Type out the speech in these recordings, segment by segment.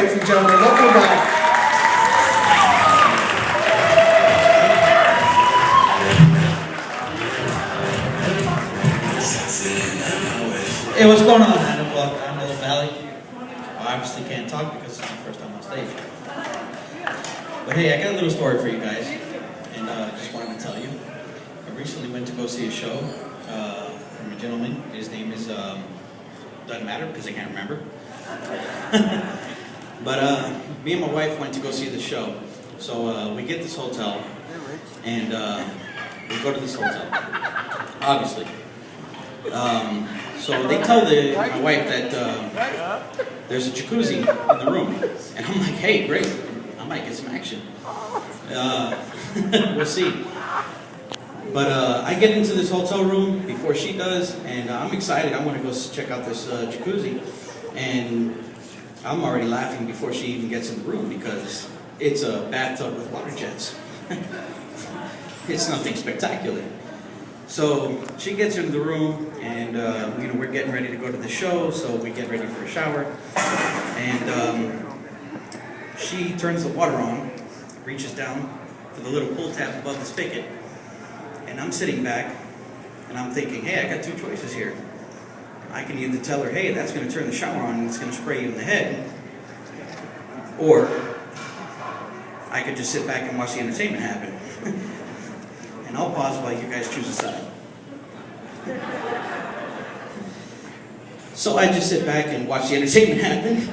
ladies and gentlemen. Welcome back. Hey, what's going on, Hannibal Valley? I obviously can't talk because it's my first time on stage. But hey, I got a little story for you guys, and just wanted to tell you. I recently went to go see a show from a gentleman. His name is, doesn't matter because I can't remember. But me and my wife went to go see the show. So we get this hotel, and we go to this hotel, obviously. So they tell my wife that there's a jacuzzi in the room. And I'm like, hey, great, I might get some action. We'll see. But I get into this hotel room before she does, and I'm excited. I want to go check out this jacuzzi. And I'm already laughing before she even gets in the room because it's a bathtub with water jets. It's nothing spectacular. So she gets into the room, and we're getting ready to go to the show, so we get ready for a shower. And she turns the water on, reaches down for the little pull tab above the spigot, and I'm sitting back, and I'm thinking, hey, I got two choices here. I can either tell her, hey, that's going to turn the shower on and it's going to spray you in the head, or I could just sit back and watch the entertainment happen. And I'll pause while you guys choose a side. So I just sit back and watch the entertainment happen.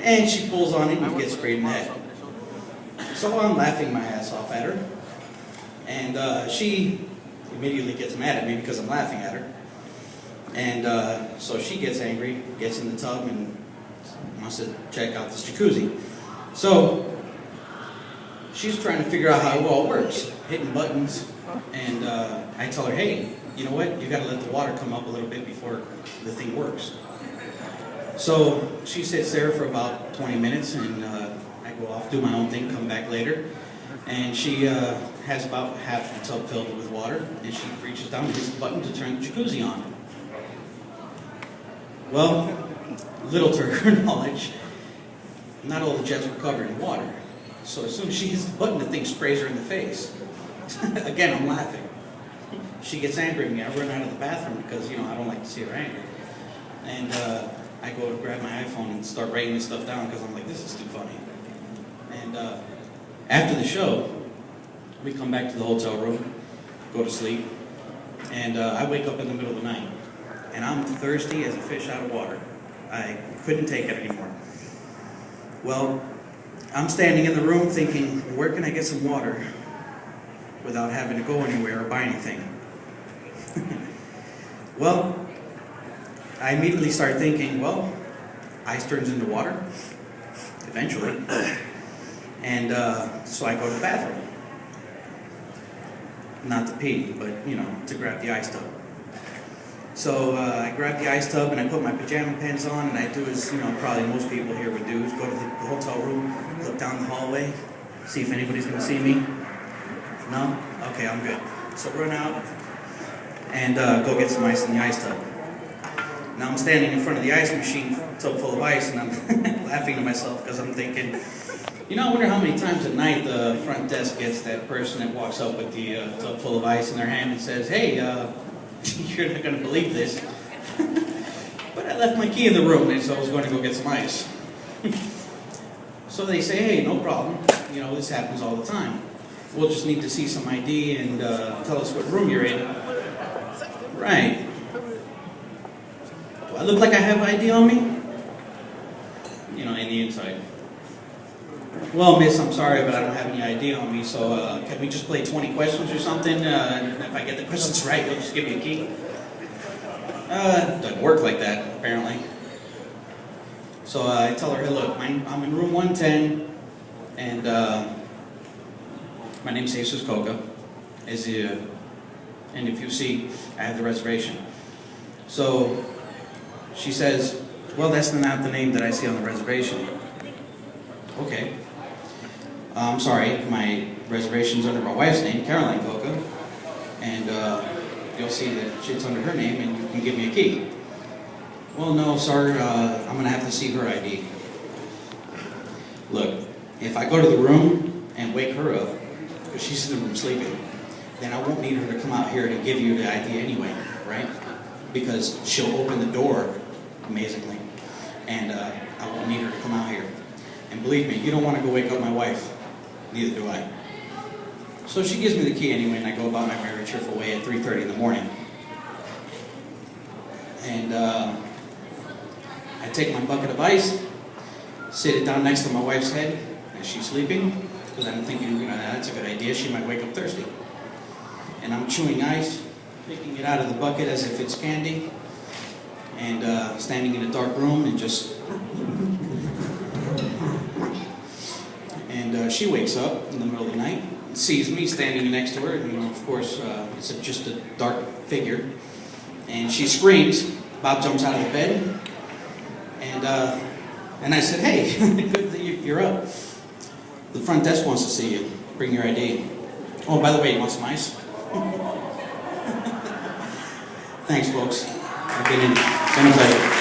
And she pulls on it and gets sprayed in the head. So I'm laughing my ass off at her. And she immediately gets mad at me because I'm laughing at her. And so she gets angry, gets in the tub, and wants to check out this jacuzzi. So she's trying to figure out how it all works, hitting buttons, and I tell her, hey, you know what, you got to let the water come up a little bit before the thing works. So she sits there for about 20 minutes, and I go off, do my own thing, come back later, and she has about half the tub filled with water, and she reaches down and hits the button to turn the jacuzzi on. Well, little to her knowledge, not all the jets were covered in water. So as soon as she hits the button, the thing sprays her in the face. Again, I'm laughing. She gets angry at me. I run out of the bathroom because, I don't like to see her angry. And I go to grab my iPhone and start writing this stuff down because I'm like, this is too funny. And after the show, we come back to the hotel room, go to sleep, and I wake up in the middle of the night. And I'm thirsty as a fish out of water. I couldn't take it anymore. Well, I'm standing in the room thinking, where can I get some water without having to go anywhere or buy anything? Well, I immediately start thinking, well, ice turns into water, eventually. And so I go to the bathroom. Not to pee, but, to grab the ice tub. So I grab the ice tub and I put my pajama pants on, and I do as probably most people here would do, is go to the hotel room, look down the hallway, see if anybody's going to see me. No? Okay, I'm good. So run out and go get some ice in the ice tub. Now I'm standing in front of the ice machine, tub full of ice, and I'm laughing to myself because I'm thinking, I wonder how many times at night the front desk gets that person that walks up with the tub full of ice in their hand and says, hey, you're not going to believe this, but I left my key in the room, and so I was going to go get some ice. So they say, hey, no problem, this happens all the time. We'll just need to see some ID and tell us what room you're in. Right. Do I look like I have ID on me? In the inside. Well, miss, I'm sorry, but I don't have any ID on me, so can we just play 20 questions or something? And if I get the questions right, you'll just give me a key. Doesn't work like that, apparently. So I tell her, hey, look, I'm in room 110, and my name's Jesus Coca. And if you see, I have the reservation. So she says, well, that's not the name that I see on the reservation. Okay. I'm sorry, my reservation's under my wife's name, Caroline Coca, and you'll see that it's under her name and you can give me a key. Well, no, sir, I'm going to have to see her ID. Look, if I go to the room and wake her up, because she's in the room sleeping, then I won't need her to come out here to give you the ID anyway, right? Because she'll open the door, amazingly, and I won't need her to come out here. And believe me, you don't want to go wake up my wife. Neither do I. So she gives me the key anyway, and I go about my merry cheerful way at 3:30 in the morning. And I take my bucket of ice, sit it down next to my wife's head as she's sleeping, because I'm thinking, you know, that's a good idea. She might wake up thirsty. And I'm chewing ice, picking it out of the bucket as if it's candy, and standing in a dark room and just... And she wakes up in the middle of the night, sees me standing next to her, and, you know, of course, it's just a dark figure. And she screams. Bob jumps out of the bed, and I said, "Hey, good that you're up. The front desk wants to see you. Bring your ID. Oh, by the way, you want some ice?" Thanks, folks. It's been a pleasure.